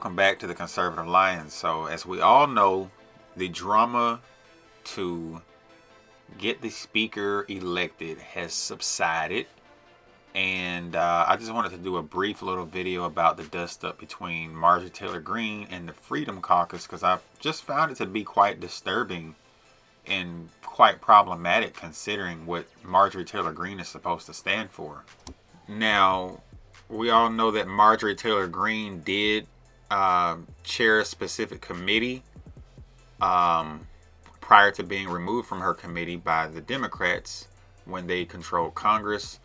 welcome back to the Conservative Lions. So, as we all know, the drama to get the speaker elected has subsided. And I just wanted to do a brief little video about the dust-up between Marjorie Taylor Green and the Freedom Caucus, because I've just found it to be quite disturbing and quite problematic considering what Marjorie Taylor Green is supposed to stand for. Now, we all know that Marjorie Taylor Green did chair a specific committee prior to being removed from her committee by the Democrats when they controlled Congress.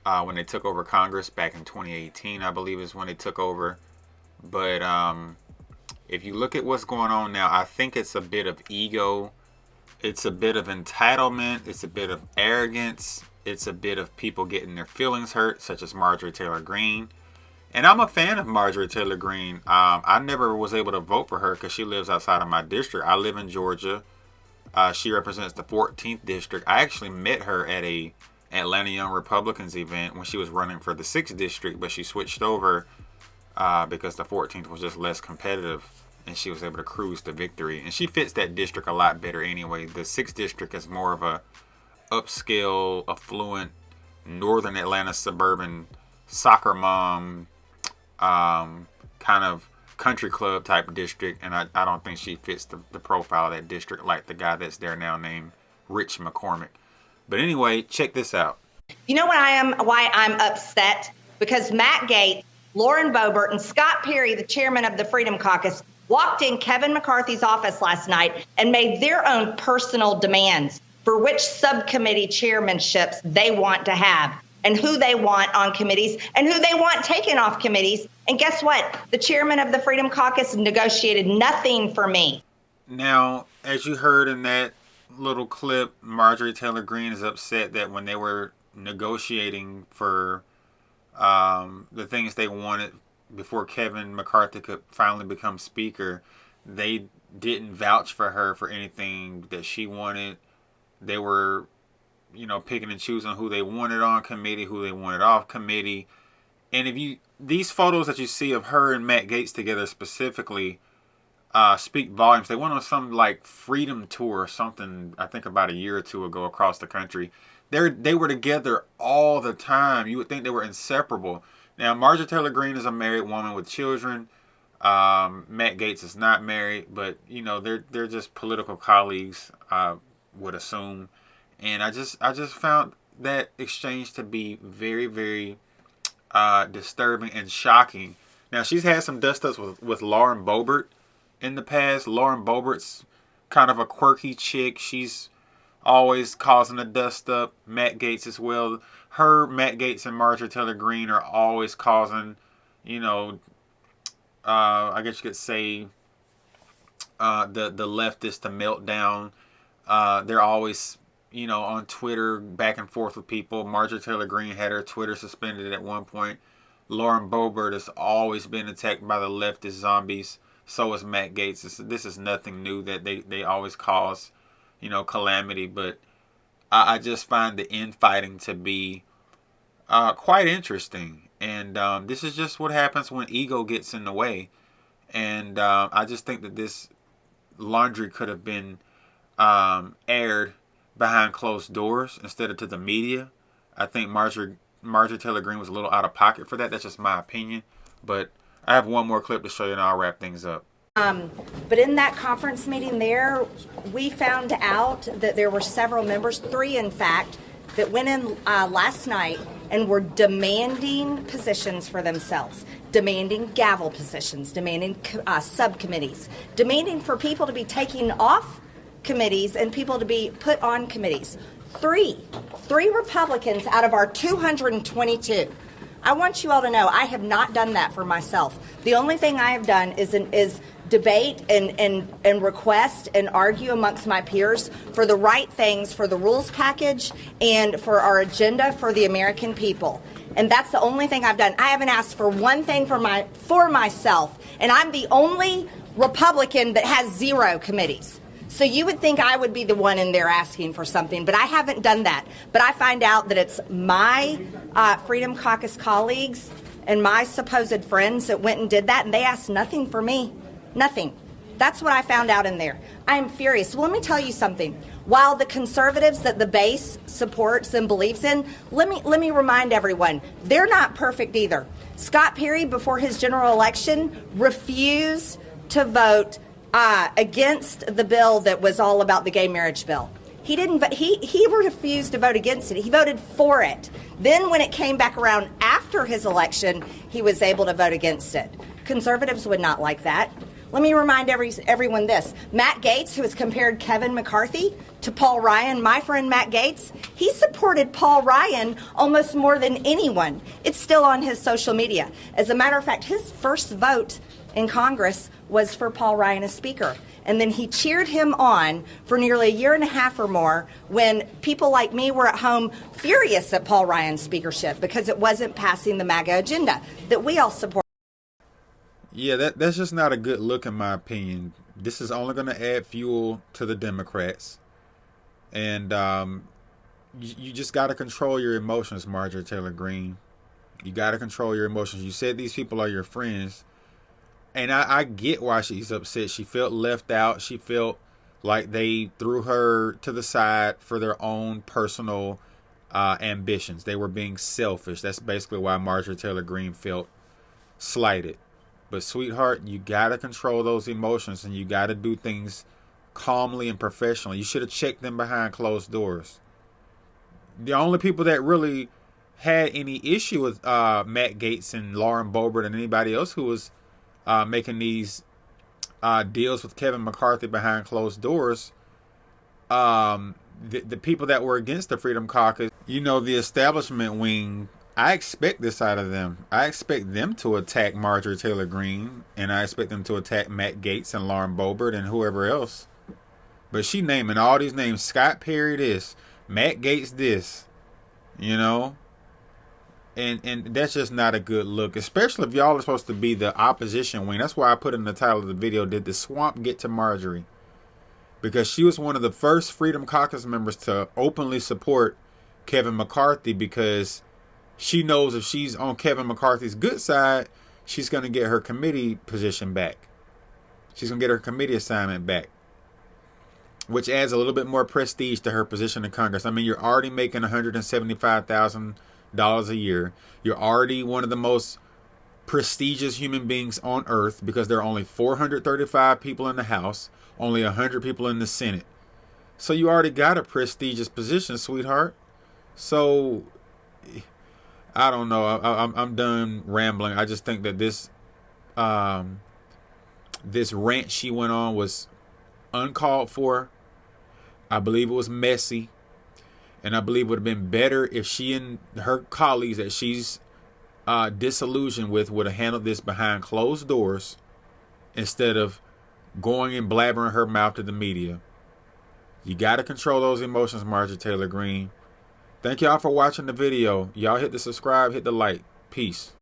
When they took over Congress back in 2018, I believe is when they took over. But if you look at what's going on now, I think it's a bit of ego. It's a bit of entitlement. It's a bit of arrogance. It's a bit of people getting their feelings hurt, such as Marjorie Taylor Green. And I'm a fan of Marjorie Taylor Green. I never was able to vote for her because she lives outside of my district. I live in Georgia. She represents the 14th district. I actually met her at a Atlanta Young Republicans event when she was running for the 6th district, but she switched over because the 14th was just less competitive, and she was able to cruise to victory. And she fits that district a lot better anyway. The 6th district is more of a upscale, affluent, northern Atlanta suburban soccer mom kind of country club type district, and I don't think she fits the profile of that district like the guy that's there now named Rich McCormick. But anyway, check this out. You know why I'm upset? Because Matt Gaetz, Lauren Boebert, and Scott Perry, the chairman of the Freedom Caucus, walked in Kevin McCarthy's office last night and made their own personal demands for which subcommittee chairmanships they want to have and who they want on committees and who they want taken off committees. And guess what? The chairman of the Freedom Caucus negotiated nothing for me. Now, as you heard in that little clip, Marjorie Taylor Green is upset that when they were negotiating for the things they wanted before Kevin McCarthy could finally become speaker, they didn't vouch for her for anything that she wanted. They were, picking and choosing who they wanted on committee, who they wanted off committee. And these photos that you see of her and Matt Gaetz together specifically speak volumes. They went on some like freedom tour or something, I think about a year or two ago, across the country. They were together all the time. You would think they were inseparable. Now, Marjorie Taylor Green is a married woman with children. Matt Gaetz is not married, but they're just political colleagues, I would assume. And I just found that exchange to be very, very disturbing and shocking. Now, she's had some dust-ups with Lauren Boebert in the past. Lauren Boebert's kind of a quirky chick. She's always causing a dust-up. Matt Gaetz as well. Matt Gaetz and Marjorie Taylor Green are always causing, I guess you could say the leftist to melt down. They're always, on Twitter back and forth with people. Marjorie Taylor Green had her Twitter suspended at one point. Lauren Boebert has always been attacked by the leftist zombies. So is Matt Gaetz. This is nothing new that they always cause, calamity. But I just find the infighting to be quite interesting. And this is just what happens when ego gets in the way. And I just think that this laundry could have been aired behind closed doors instead of to the media. I think Marjorie Taylor Green was a little out of pocket for that. That's just my opinion. But I have one more clip to show you and I'll wrap things up. But in that conference meeting there, we found out that there were several members, 3 in fact, that went in last night and were demanding positions for themselves, demanding gavel positions, demanding subcommittees, demanding for people to be taken off committees and people to be put on committees. Three Republicans out of our 222. I want you all to know I have not done that for myself. The only thing I have done is debate and request and argue amongst my peers for the right things, for the rules package and for our agenda for the American people. And that's the only thing I've done. I haven't asked for one thing for myself. And I'm the only Republican that has 0 committees. So you would think I would be the one in there asking for something, but I haven't done that. But I find out that it's my Freedom Caucus colleagues and my supposed friends that went and did that, and they asked nothing for me. Nothing. That's what I found out in there. I am furious. Well, let me tell you something. While the conservatives that the base supports and believes in, let me remind everyone, they're not perfect either. Scott Perry, before his general election, refused to vote against the bill that was all about the gay marriage bill. He didn't. He refused to vote against it. He voted for it. Then, when it came back around after his election, he was able to vote against it. Conservatives would not like that. Let me remind everyone this. Matt Gaetz, who has compared Kevin McCarthy to Paul Ryan, my friend Matt Gaetz, he supported Paul Ryan almost more than anyone. It's still on his social media. As a matter of fact, his first vote in Congress was for Paul Ryan as Speaker. And then he cheered him on for nearly a year and a half or more when people like me were at home furious at Paul Ryan's speakership because it wasn't passing the MAGA agenda that we all support. Yeah, that's just not a good look in my opinion. This is only going to add fuel to the Democrats. And you just got to control your emotions, Marjorie Taylor Green. You got to control your emotions. You said these people are your friends. And I get why she's upset. She felt left out. She felt like they threw her to the side for their own personal ambitions. They were being selfish. That's basically why Marjorie Taylor Green felt slighted. But sweetheart, you got to control those emotions and you got to do things calmly and professionally. You should have checked them behind closed doors. The only people that really had any issue with Matt Gaetz and Lauren Boebert and anybody else who was making these deals with Kevin McCarthy behind closed doors, the people that were against the Freedom Caucus, the establishment wing, I expect this out of them. I expect them to attack Marjorie Taylor Green, and I expect them to attack Matt Gaetz and Lauren Boebert and whoever else. But she naming all these names, Scott Perry this, Matt Gaetz this, And that's just not a good look, especially if y'all are supposed to be the opposition wing. That's why I put in the title of the video, did the swamp get to Marjorie? Because she was one of the first Freedom Caucus members to openly support Kevin McCarthy, because she knows if she's on Kevin McCarthy's good side, she's going to get her committee position back. She's going to get her committee assignment back, which adds a little bit more prestige to her position in Congress. I mean, you're already making $175,000 a year. You're already one of the most prestigious human beings on earth, because there are only 435 people in the House, only 100 people in the Senate. So you already got a prestigious position, sweetheart. So I don't know. I'm done rambling. I just think that this rant she went on was uncalled for. I believe it was messy. And I believe it would have been better if she and her colleagues that she's disillusioned with would have handled this behind closed doors instead of going and blabbering her mouth to the media. You got to control those emotions, Marjorie Taylor Green. Thank y'all for watching the video. Y'all hit the subscribe, hit the like. Peace.